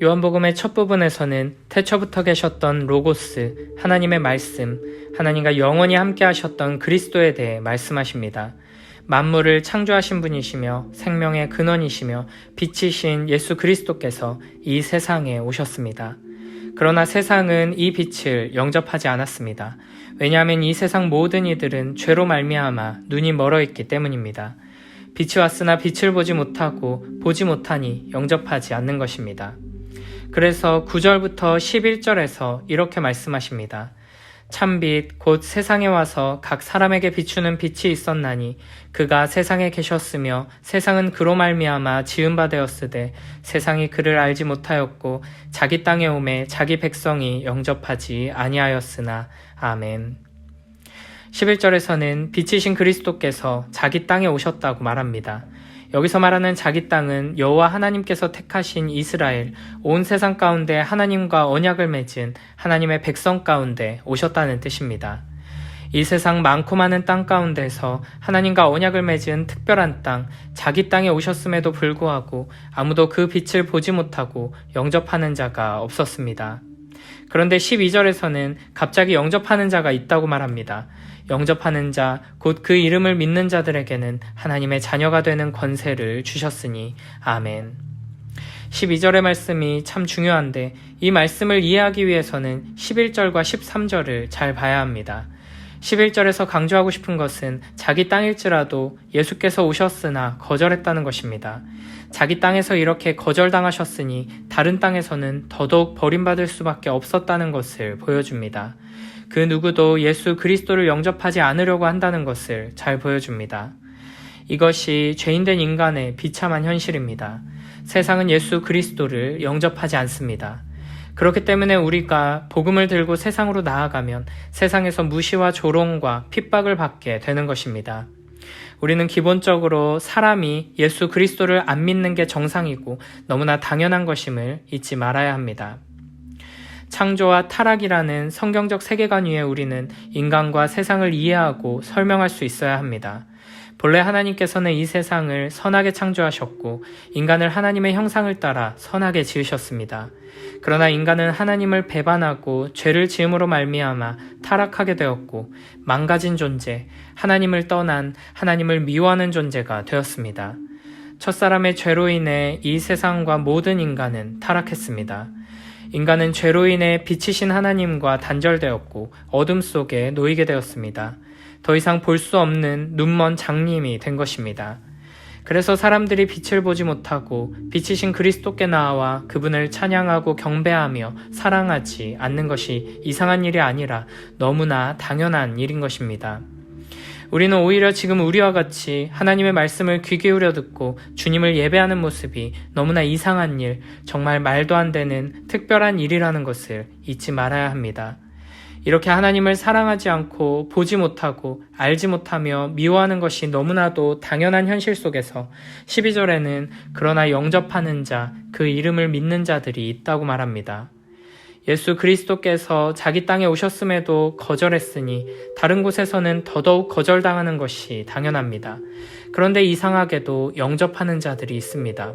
요한복음의 첫 부분에서는 태초부터 계셨던 로고스, 하나님의 말씀, 하나님과 영원히 함께 하셨던 그리스도에 대해 말씀하십니다. 만물을 창조하신 분이시며 생명의 근원이시며 빛이신 예수 그리스도께서 이 세상에 오셨습니다. 그러나 세상은 이 빛을 영접하지 않았습니다. 왜냐하면 이 세상 모든 이들은 죄로 말미암아 눈이 멀어 있기 때문입니다. 빛이 왔으나 빛을 보지 못하고 보지 못하니 영접하지 않는 것입니다. 그래서 9절부터 11절에서 이렇게 말씀하십니다. 참빛 곧 세상에 와서 각 사람에게 비추는 빛이 있었나니 그가 세상에 계셨으며 세상은 그로 말미암아 지은 바 되었으되 세상이 그를 알지 못하였고 자기 땅에 오매 자기 백성이 영접하지 아니하였으나. 아멘. 11절에서는 빛이신 그리스도께서 자기 땅에 오셨다고 말합니다. 여기서 말하는 자기 땅은 여호와 하나님께서 택하신 이스라엘, 온 세상 가운데 하나님과 언약을 맺은 하나님의 백성 가운데 오셨다는 뜻입니다. 이 세상 많고 많은 땅 가운데서 하나님과 언약을 맺은 특별한 땅, 자기 땅에 오셨음에도 불구하고 아무도 그 빛을 보지 못하고 영접하는 자가 없었습니다. 그런데 12절에서는 갑자기 영접하는 자가 있다고 말합니다. 영접하는 자, 곧 그 이름을 믿는 자들에게는 하나님의 자녀가 되는 권세를 주셨으니. 아멘. 12절의 말씀이 참 중요한데 이 말씀을 이해하기 위해서는 11절과 13절을 잘 봐야 합니다. 11절에서 강조하고 싶은 것은 자기 땅일지라도 예수께서 오셨으나 거절했다는 것입니다. 자기 땅에서 이렇게 거절당하셨으니 다른 땅에서는 더더욱 버림받을 수밖에 없었다는 것을 보여줍니다. 그 누구도 예수 그리스도를 영접하지 않으려고 한다는 것을 잘 보여줍니다. 이것이 죄인된 인간의 비참한 현실입니다. 세상은 예수 그리스도를 영접하지 않습니다. 그렇기 때문에 우리가 복음을 들고 세상으로 나아가면 세상에서 무시와 조롱과 핍박을 받게 되는 것입니다. 우리는 기본적으로 사람이 예수 그리스도를 안 믿는 게 정상이고 너무나 당연한 것임을 잊지 말아야 합니다. 창조와 타락이라는 성경적 세계관 위에 우리는 인간과 세상을 이해하고 설명할 수 있어야 합니다. 본래 하나님께서는 이 세상을 선하게 창조하셨고 인간을 하나님의 형상을 따라 선하게 지으셨습니다. 그러나 인간은 하나님을 배반하고 죄를 지음으로 말미암아 타락하게 되었고 망가진 존재, 하나님을 떠난 하나님을 미워하는 존재가 되었습니다. 첫사람의 죄로 인해 이 세상과 모든 인간은 타락했습니다. 인간은 죄로 인해 빛이신 하나님과 단절되었고 어둠 속에 놓이게 되었습니다. 더 이상 볼 수 없는 눈먼 장님이 된 것입니다. 그래서 사람들이 빛을 보지 못하고 빛이신 그리스도께 나아와 그분을 찬양하고 경배하며 사랑하지 않는 것이 이상한 일이 아니라 너무나 당연한 일인 것입니다. 우리는 오히려 지금 우리와 같이 하나님의 말씀을 귀 기울여 듣고 주님을 예배하는 모습이 너무나 이상한 일, 정말 말도 안 되는 특별한 일이라는 것을 잊지 말아야 합니다. 이렇게 하나님을 사랑하지 않고 보지 못하고 알지 못하며 미워하는 것이 너무나도 당연한 현실 속에서 12절에는 그러나 영접하는 자, 그 이름을 믿는 자들이 있다고 말합니다. 예수 그리스도께서 자기 땅에 오셨음에도 거절했으니 다른 곳에서는 더더욱 거절당하는 것이 당연합니다. 그런데 이상하게도 영접하는 자들이 있습니다.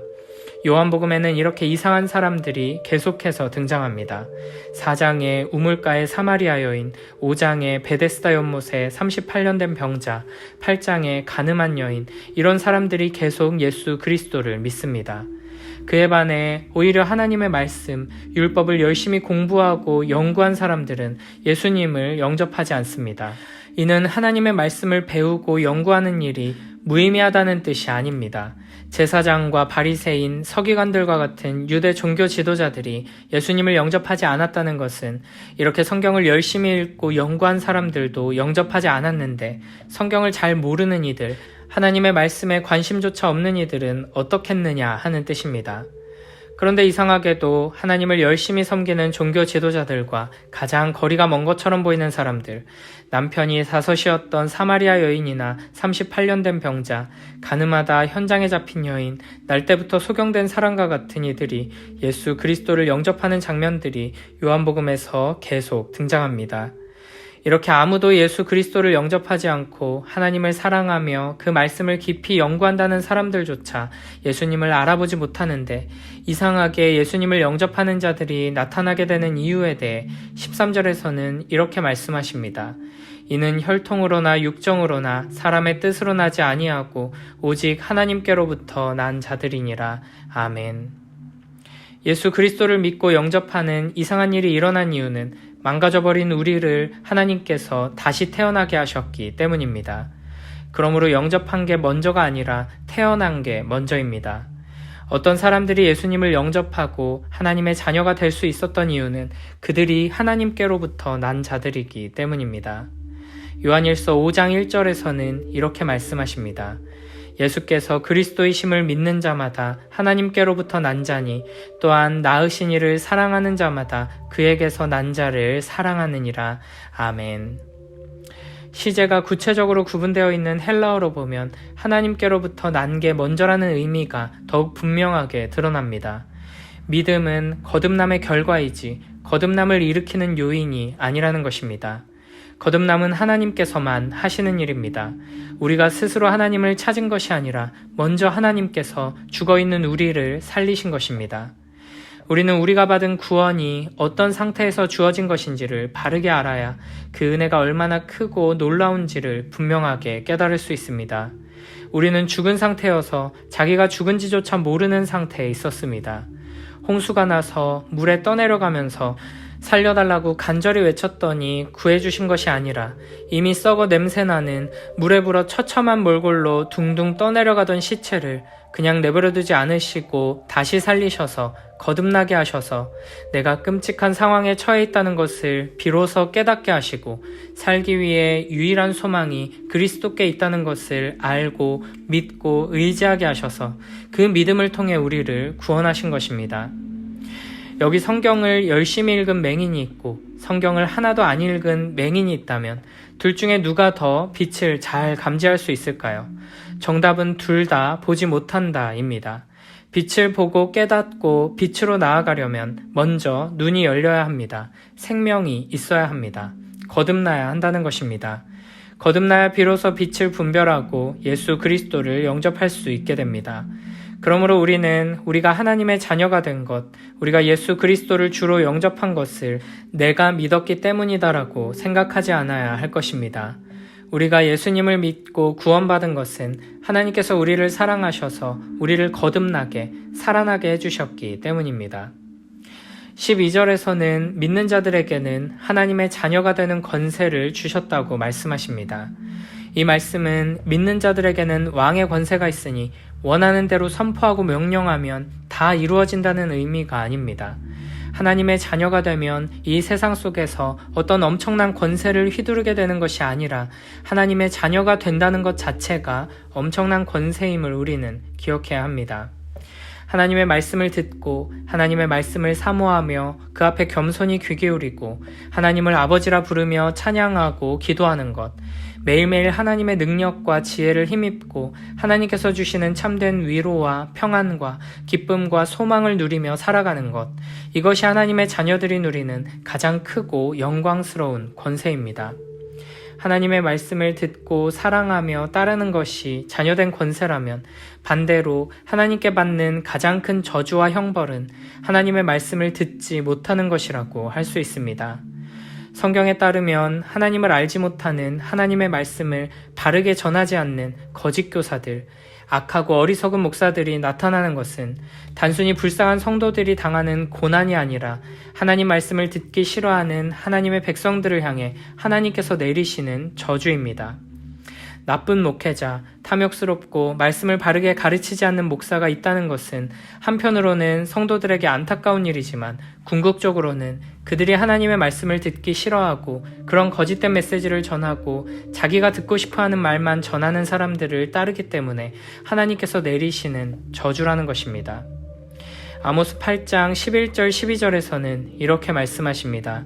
요한복음에는 이렇게 이상한 사람들이 계속해서 등장합니다. 4장에 우물가의 사마리아 여인, 5장에 베데스다 연못에 38년 된 병자, 8장에 가늠한 여인, 이런 사람들이 계속 예수 그리스도를 믿습니다. 그에 반해 오히려 하나님의 말씀, 율법을 열심히 공부하고 연구한 사람들은 예수님을 영접하지 않습니다. 이는 하나님의 말씀을 배우고 연구하는 일이 무의미하다는 뜻이 아닙니다. 제사장과 바리새인, 서기관들과 같은 유대 종교 지도자들이 예수님을 영접하지 않았다는 것은 이렇게 성경을 열심히 읽고 연구한 사람들도 영접하지 않았는데 성경을 잘 모르는 이들, 하나님의 말씀에 관심조차 없는 이들은 어떻겠느냐 하는 뜻입니다. 그런데 이상하게도 하나님을 열심히 섬기는 종교 지도자들과 가장 거리가 먼 것처럼 보이는 사람들, 남편이 사서시였던 사마리아 여인이나 38년 된 병자, 가늠하다 현장에 잡힌 여인, 날 때부터 소경된 사람과 같은 이들이 예수 그리스도를 영접하는 장면들이 요한복음에서 계속 등장합니다. 이렇게 아무도 예수 그리스도를 영접하지 않고 하나님을 사랑하며 그 말씀을 깊이 연구한다는 사람들조차 예수님을 알아보지 못하는데, 이상하게 예수님을 영접하는 자들이 나타나게 되는 이유에 대해 13절에서는 이렇게 말씀하십니다. 이는 혈통으로나 육정으로나 사람의 뜻으로 나지 아니하고 오직 하나님께로부터 난 자들이니라. 아멘. 예수 그리스도를 믿고 영접하는 이상한 일이 일어난 이유는 망가져버린 우리를 하나님께서 다시 태어나게 하셨기 때문입니다. 그러므로 영접한 게 먼저가 아니라 태어난 게 먼저입니다. 어떤 사람들이 예수님을 영접하고 하나님의 자녀가 될 수 있었던 이유는 그들이 하나님께로부터 난 자들이기 때문입니다. 요한일서 5장 1절에서는 이렇게 말씀하십니다. 예수께서 그리스도이심을 믿는 자마다 하나님께로부터 난 자니 또한 낳으신 이를 사랑하는 자마다 그에게서 난 자를 사랑하느니라. 아멘. 시제가 구체적으로 구분되어 있는 헬라어로 보면 하나님께로부터 난 게 먼저라는 의미가 더욱 분명하게 드러납니다. 믿음은 거듭남의 결과이지 거듭남을 일으키는 요인이 아니라는 것입니다. 거듭남은 하나님께서만 하시는 일입니다. 우리가 스스로 하나님을 찾은 것이 아니라 먼저 하나님께서 죽어있는 우리를 살리신 것입니다. 우리는 우리가 받은 구원이 어떤 상태에서 주어진 것인지를 바르게 알아야 그 은혜가 얼마나 크고 놀라운지를 분명하게 깨달을 수 있습니다. 우리는 죽은 상태여서 자기가 죽은지조차 모르는 상태에 있었습니다. 홍수가 나서 물에 떠내려가면서 살려달라고 간절히 외쳤더니 구해주신 것이 아니라 이미 썩어 냄새나는 물에 불어 처참한 몰골로 둥둥 떠내려가던 시체를 그냥 내버려두지 않으시고 다시 살리셔서 거듭나게 하셔서 내가 끔찍한 상황에 처해 있다는 것을 비로소 깨닫게 하시고 살기 위해 유일한 소망이 그리스도께 있다는 것을 알고 믿고 의지하게 하셔서 그 믿음을 통해 우리를 구원하신 것입니다. 여기 성경을 열심히 읽은 맹인이 있고 성경을 하나도 안 읽은 맹인이 있다면 둘 중에 누가 더 빛을 잘 감지할 수 있을까요? 정답은 둘 다 보지 못한다입니다. 빛을 보고 깨닫고 빛으로 나아가려면 먼저 눈이 열려야 합니다. 생명이 있어야 합니다. 거듭나야 한다는 것입니다. 거듭나야 비로소 빛을 분별하고 예수 그리스도를 영접할 수 있게 됩니다. 그러므로 우리는 우리가 하나님의 자녀가 된 것, 우리가 예수 그리스도를 주로 영접한 것을 내가 믿었기 때문이다라고 생각하지 않아야 할 것입니다. 우리가 예수님을 믿고 구원받은 것은 하나님께서 우리를 사랑하셔서 우리를 거듭나게, 살아나게 해주셨기 때문입니다. 12절에서는 믿는 자들에게는 하나님의 자녀가 되는 권세를 주셨다고 말씀하십니다. 이 말씀은 믿는 자들에게는 왕의 권세가 있으니 원하는 대로 선포하고 명령하면 다 이루어진다는 의미가 아닙니다. 하나님의 자녀가 되면 이 세상 속에서 어떤 엄청난 권세를 휘두르게 되는 것이 아니라 하나님의 자녀가 된다는 것 자체가 엄청난 권세임을 우리는 기억해야 합니다. 하나님의 말씀을 듣고 하나님의 말씀을 사모하며 그 앞에 겸손히 귀 기울이고 하나님을 아버지라 부르며 찬양하고 기도하는 것, 매일매일 하나님의 능력과 지혜를 힘입고 하나님께서 주시는 참된 위로와 평안과 기쁨과 소망을 누리며 살아가는 것, 이것이 하나님의 자녀들이 누리는 가장 크고 영광스러운 권세입니다. 하나님의 말씀을 듣고 사랑하며 따르는 것이 자녀된 권세라면 반대로 하나님께 받는 가장 큰 저주와 형벌은 하나님의 말씀을 듣지 못하는 것이라고 할 수 있습니다. 성경에 따르면 하나님을 알지 못하는 하나님의 말씀을 바르게 전하지 않는 거짓 교사들, 악하고 어리석은 목사들이 나타나는 것은 단순히 불쌍한 성도들이 당하는 고난이 아니라 하나님 말씀을 듣기 싫어하는 하나님의 백성들을 향해 하나님께서 내리시는 저주입니다. 나쁜 목회자, 탐욕스럽고 말씀을 바르게 가르치지 않는 목사가 있다는 것은 한편으로는 성도들에게 안타까운 일이지만 궁극적으로는 그들이 하나님의 말씀을 듣기 싫어하고 그런 거짓된 메시지를 전하고 자기가 듣고 싶어하는 말만 전하는 사람들을 따르기 때문에 하나님께서 내리시는 저주라는 것입니다. 아모스 8장 11절 12절에서는 이렇게 말씀하십니다.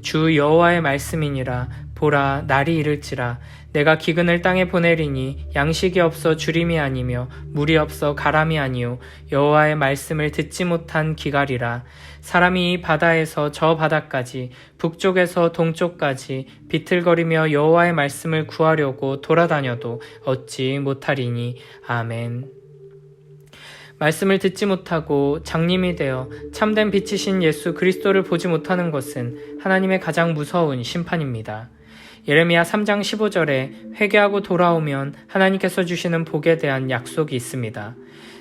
주 여호와의 말씀이니라 보라, 날이 이를지라. 내가 기근을 땅에 보내리니 양식이 없어 주림이 아니며 물이 없어 가람이 아니요 여호와의 말씀을 듣지 못한 기갈이라. 사람이 이 바다에서 저 바다까지 북쪽에서 동쪽까지 비틀거리며 여호와의 말씀을 구하려고 돌아다녀도 얻지 못하리니. 아멘. 말씀을 듣지 못하고 장님이 되어 참된 빛이신 예수 그리스도를 보지 못하는 것은 하나님의 가장 무서운 심판입니다. 예레미야 3장 15절에 회개하고 돌아오면 하나님께서 주시는 복에 대한 약속이 있습니다.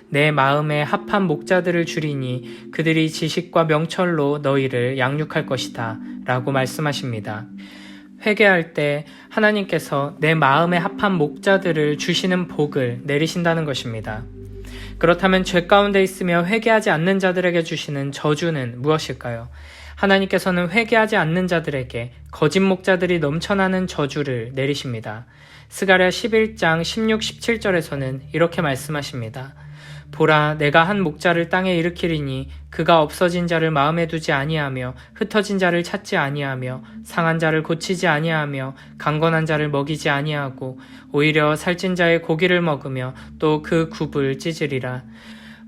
내 마음에 합한 목자들을 주리니 그들이 지식과 명철로 너희를 양육할 것이다 라고 말씀하십니다. 회개할 때 하나님께서 내 마음에 합한 목자들을 주시는 복을 내리신다는 것입니다. 그렇다면 죄 가운데 있으며 회개하지 않는 자들에게 주시는 저주는 무엇일까요? 하나님께서는 회개하지 않는 자들에게 거짓 목자들이 넘쳐나는 저주를 내리십니다. 스가랴 11장 16, 17절에서는 이렇게 말씀하십니다. 보라, 내가 한 목자를 땅에 일으키리니 그가 없어진 자를 마음에 두지 아니하며 흩어진 자를 찾지 아니하며 상한 자를 고치지 아니하며 강건한 자를 먹이지 아니하고 오히려 살찐 자의 고기를 먹으며 또 그 굽을 찢으리라.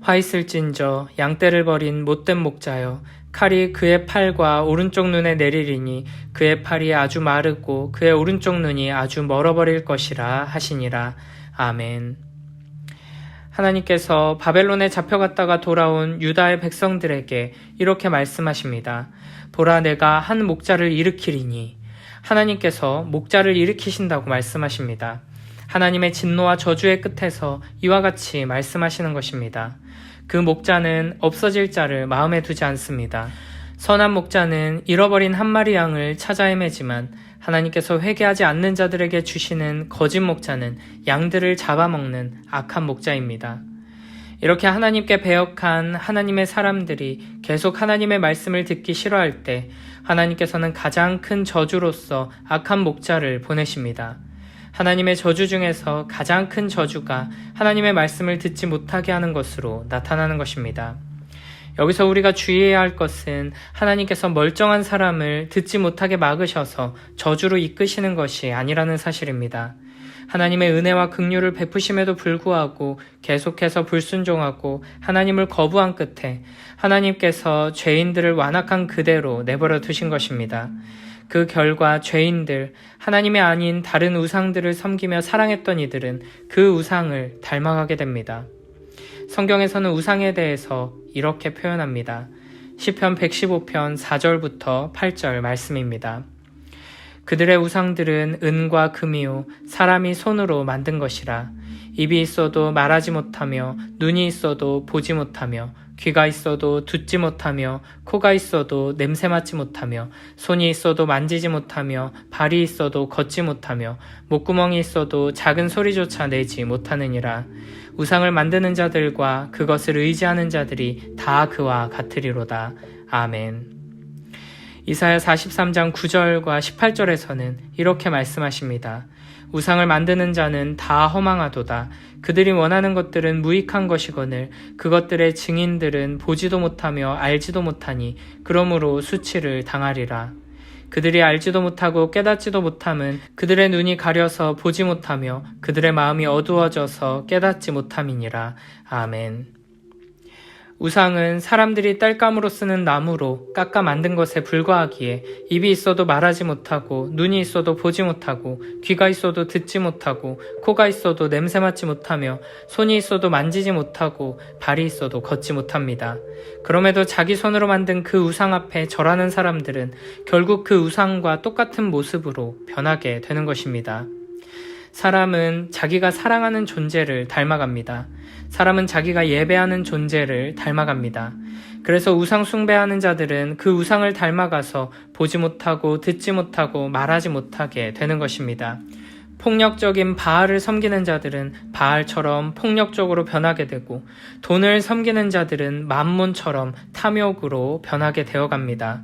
화 있을진저 양떼를 버린 못된 목자여, 칼이 그의 팔과 오른쪽 눈에 내리리니 그의 팔이 아주 마르고 그의 오른쪽 눈이 아주 멀어버릴 것이라 하시니라. 아멘. 하나님께서 바벨론에 잡혀갔다가 돌아온 유다의 백성들에게 이렇게 말씀하십니다. 보라, 내가 한 목자를 일으키리니. 하나님께서 목자를 일으키신다고 말씀하십니다. 하나님의 진노와 저주의 끝에서 이와 같이 말씀하시는 것입니다. 그 목자는 없어질 자를 마음에 두지 않습니다. 선한 목자는 잃어버린 한 마리 양을 찾아 헤매지만 하나님께서 회개하지 않는 자들에게 주시는 거짓 목자는 양들을 잡아먹는 악한 목자입니다. 이렇게 하나님께 배역한 하나님의 사람들이 계속 하나님의 말씀을 듣기 싫어할 때 하나님께서는 가장 큰 저주로서 악한 목자를 보내십니다. 하나님의 저주 중에서 가장 큰 저주가 하나님의 말씀을 듣지 못하게 하는 것으로 나타나는 것입니다. 여기서 우리가 주의해야 할 것은 하나님께서 멀쩡한 사람을 듣지 못하게 막으셔서 저주로 이끄시는 것이 아니라는 사실입니다. 하나님의 은혜와 긍휼을 베푸심에도 불구하고 계속해서 불순종하고 하나님을 거부한 끝에 하나님께서 죄인들을 완악한 그대로 내버려 두신 것입니다. 그 결과 죄인들, 하나님이 아닌 다른 우상들을 섬기며 사랑했던 이들은 그 우상을 닮아가게 됩니다. 성경에서는 우상에 대해서 이렇게 표현합니다. 시편 115편 4절부터 8절 말씀입니다. 그들의 우상들은 은과 금이요 사람이 손으로 만든 것이라. 입이 있어도 말하지 못하며 눈이 있어도 보지 못하며 귀가 있어도 듣지 못하며 코가 있어도 냄새 맡지 못하며 손이 있어도 만지지 못하며 발이 있어도 걷지 못하며 목구멍이 있어도 작은 소리조차 내지 못하느니라. 우상을 만드는 자들과 그것을 의지하는 자들이 다 그와 같으리로다. 아멘. 이사야 43장 9절과 18절에서는 이렇게 말씀하십니다. 우상을 만드는 자는 다 허망하도다. 그들이 원하는 것들은 무익한 것이거늘 그것들의 증인들은 보지도 못하며 알지도 못하니 그러므로 수치를 당하리라. 그들이 알지도 못하고 깨닫지도 못함은 그들의 눈이 가려서 보지 못하며 그들의 마음이 어두워져서 깨닫지 못함이니라. 아멘. 우상은 사람들이 땔감으로 쓰는 나무로 깎아 만든 것에 불과하기에 입이 있어도 말하지 못하고 눈이 있어도 보지 못하고 귀가 있어도 듣지 못하고 코가 있어도 냄새 맡지 못하며 손이 있어도 만지지 못하고 발이 있어도 걷지 못합니다. 그럼에도 자기 손으로 만든 그 우상 앞에 절하는 사람들은 결국 그 우상과 똑같은 모습으로 변하게 되는 것입니다. 사람은 자기가 사랑하는 존재를 닮아갑니다. 사람은 자기가 예배하는 존재를 닮아갑니다. 그래서 우상 숭배하는 자들은 그 우상을 닮아가서 보지 못하고 듣지 못하고 말하지 못하게 되는 것입니다. 폭력적인 바알을 섬기는 자들은 바알처럼 폭력적으로 변하게 되고 돈을 섬기는 자들은 맘몬처럼 탐욕으로 변하게 되어갑니다.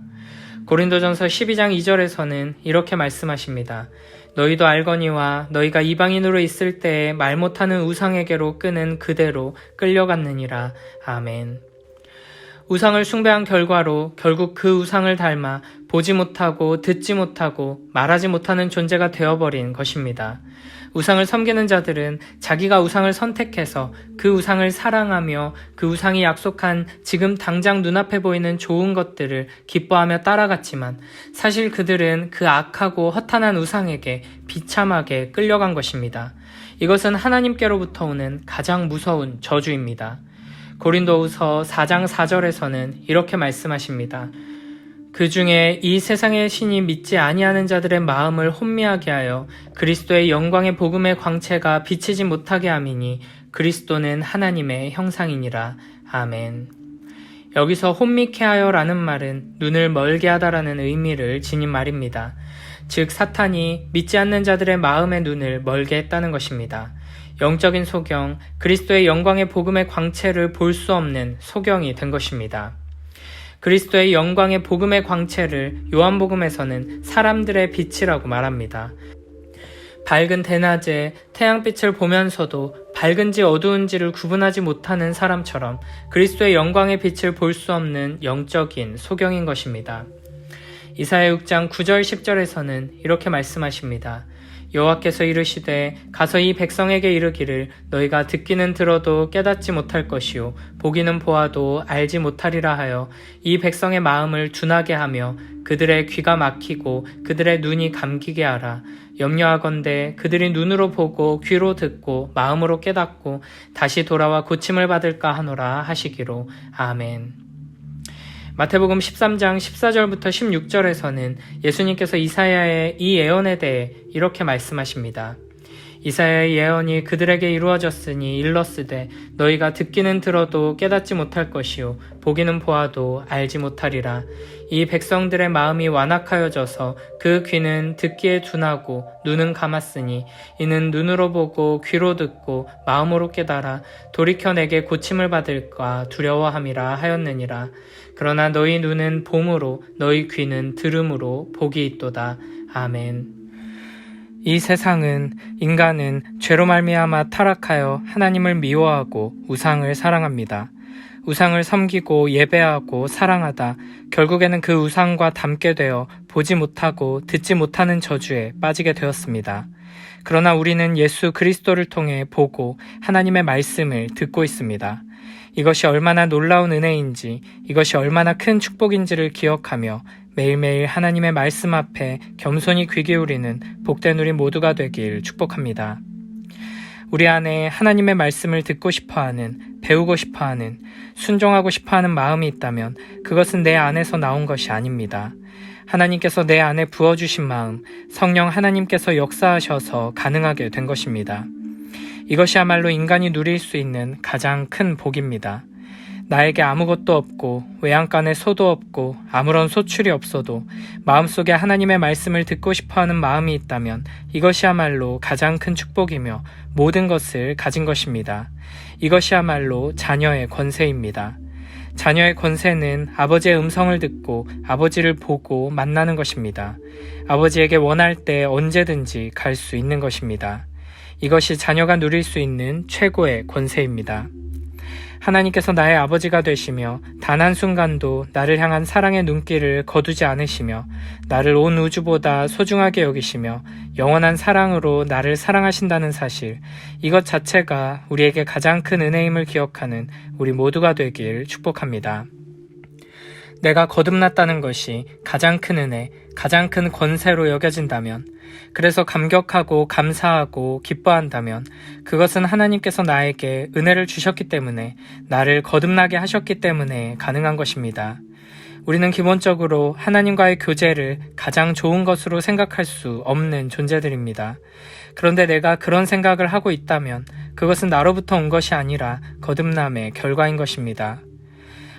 고린도전서 12장 2절에서는 이렇게 말씀하십니다. 너희도 알거니와 너희가 이방인으로 있을 때에 말 못하는 우상에게로 끄는 그대로 끌려갔느니라. 아멘. 우상을 숭배한 결과로 결국 그 우상을 닮아 보지 못하고 듣지 못하고 말하지 못하는 존재가 되어버린 것입니다. 우상을 섬기는 자들은 자기가 우상을 선택해서 그 우상을 사랑하며 그 우상이 약속한 지금 당장 눈앞에 보이는 좋은 것들을 기뻐하며 따라갔지만 사실 그들은 그 악하고 허탄한 우상에게 비참하게 끌려간 것입니다. 이것은 하나님께로부터 오는 가장 무서운 저주입니다. 고린도후서 4장 4절에서는 이렇게 말씀하십니다. 그 중에 이 세상의 신이 믿지 아니하는 자들의 마음을 혼미하게 하여 그리스도의 영광의 복음의 광채가 비치지 못하게 함이니 그리스도는 하나님의 형상이니라. 아멘. 여기서 혼미케 하여라는 말은 눈을 멀게 하다라는 의미를 지닌 말입니다. 즉 사탄이 믿지 않는 자들의 마음의 눈을 멀게 했다는 것입니다. 영적인 소경, 그리스도의 영광의 복음의 광채를 볼 수 없는 소경이 된 것입니다. 그리스도의 영광의 복음의 광채를 요한복음에서는 사람들의 빛이라고 말합니다. 밝은 대낮에 태양빛을 보면서도 밝은지 어두운지를 구분하지 못하는 사람처럼 그리스도의 영광의 빛을 볼 수 없는 영적인 소경인 것입니다. 이사야 6장 9절 10절에서는 이렇게 말씀하십니다. 여호와께서 이르시되 가서 이 백성에게 이르기를 너희가 듣기는 들어도 깨닫지 못할 것이요 보기는 보아도 알지 못하리라 하여 이 백성의 마음을 둔하게 하며 그들의 귀가 막히고 그들의 눈이 감기게 하라. 염려하건대 그들이 눈으로 보고 귀로 듣고 마음으로 깨닫고 다시 돌아와 고침을 받을까 하노라 하시기로. 아멘. 마태복음 13장 14절부터 16절에서는 예수님께서 이사야의 이 예언에 대해 이렇게 말씀하십니다. 이사야의 예언이 그들에게 이루어졌으니 일렀으되 너희가 듣기는 들어도 깨닫지 못할 것이요 보기는 보아도 알지 못하리라. 이 백성들의 마음이 완악하여져서 그 귀는 듣기에 둔하고 눈은 감았으니 이는 눈으로 보고 귀로 듣고 마음으로 깨달아 돌이켜 내게 고침을 받을까 두려워함이라 하였느니라. 그러나 너희 눈은 봄으로 너희 귀는 들음으로 복이 있도다. 아멘. 이 세상은 인간은 죄로 말미암아 타락하여 하나님을 미워하고 우상을 사랑합니다. 우상을 섬기고 예배하고 사랑하다 결국에는 그 우상과 닮게 되어 보지 못하고 듣지 못하는 저주에 빠지게 되었습니다. 그러나 우리는 예수 그리스도를 통해 보고 하나님의 말씀을 듣고 있습니다. 이것이 얼마나 놀라운 은혜인지, 이것이 얼마나 큰 축복인지를 기억하며 매일매일 하나님의 말씀 앞에 겸손히 귀 기울이는 복된 우리 모두가 되길 축복합니다. 우리 안에 하나님의 말씀을 듣고 싶어하는, 배우고 싶어하는, 순종하고 싶어하는 마음이 있다면 그것은 내 안에서 나온 것이 아닙니다. 하나님께서 내 안에 부어주신 마음, 성령 하나님께서 역사하셔서 가능하게 된 것입니다. 이것이야말로 인간이 누릴 수 있는 가장 큰 복입니다. 나에게 아무것도 없고 외양간에 소도 없고 아무런 소출이 없어도 마음속에 하나님의 말씀을 듣고 싶어하는 마음이 있다면 이것이야말로 가장 큰 축복이며 모든 것을 가진 것입니다. 이것이야말로 자녀의 권세입니다. 자녀의 권세는 아버지의 음성을 듣고 아버지를 보고 만나는 것입니다. 아버지에게 원할 때 언제든지 갈 수 있는 것입니다. 이것이 자녀가 누릴 수 있는 최고의 권세입니다. 하나님께서 나의 아버지가 되시며 단 한순간도 나를 향한 사랑의 눈길을 거두지 않으시며 나를 온 우주보다 소중하게 여기시며 영원한 사랑으로 나를 사랑하신다는 사실, 이것 자체가 우리에게 가장 큰 은혜임을 기억하는 우리 모두가 되길 축복합니다. 내가 거듭났다는 것이 가장 큰 은혜, 가장 큰 권세로 여겨진다면, 그래서 감격하고 감사하고 기뻐한다면 그것은 하나님께서 나에게 은혜를 주셨기 때문에, 나를 거듭나게 하셨기 때문에 가능한 것입니다. 우리는 기본적으로 하나님과의 교제를 가장 좋은 것으로 생각할 수 없는 존재들입니다. 그런데 내가 그런 생각을 하고 있다면 그것은 나로부터 온 것이 아니라 거듭남의 결과인 것입니다.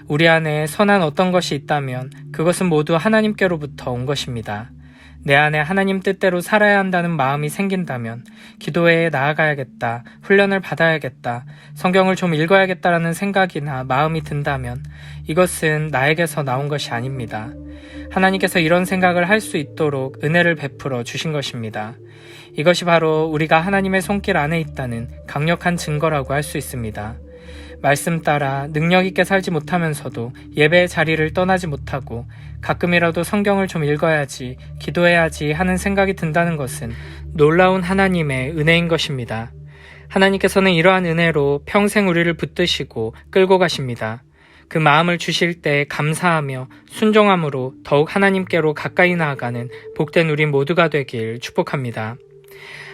우리 안에 선한 어떤 것이 있다면 그것은 모두 하나님께로부터 온 것입니다. 내 안에 하나님 뜻대로 살아야 한다는 마음이 생긴다면, 기도회에 나아가야겠다, 훈련을 받아야겠다, 성경을 좀 읽어야겠다라는 생각이나 마음이 든다면 이것은 나에게서 나온 것이 아닙니다. 하나님께서 이런 생각을 할 수 있도록 은혜를 베풀어 주신 것입니다. 이것이 바로 우리가 하나님의 손길 안에 있다는 강력한 증거라고 할 수 있습니다. 말씀 따라 능력 있게 살지 못하면서도 예배의 자리를 떠나지 못하고 가끔이라도 성경을 좀 읽어야지, 기도해야지 하는 생각이 든다는 것은 놀라운 하나님의 은혜인 것입니다. 하나님께서는 이러한 은혜로 평생 우리를 붙드시고 끌고 가십니다. 그 마음을 주실 때 감사하며 순종함으로 더욱 하나님께로 가까이 나아가는 복된 우리 모두가 되길 축복합니다.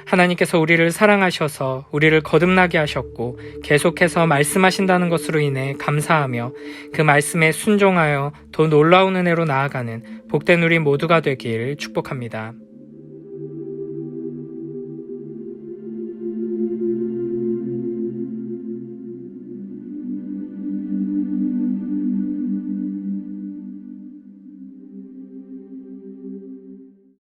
하나님께서 우리를 사랑하셔서 우리를 거듭나게 하셨고 계속해서 말씀하신다는 것으로 인해 감사하며 그 말씀에 순종하여 더 놀라운 은혜로 나아가는 복된 우리 모두가 되길 축복합니다.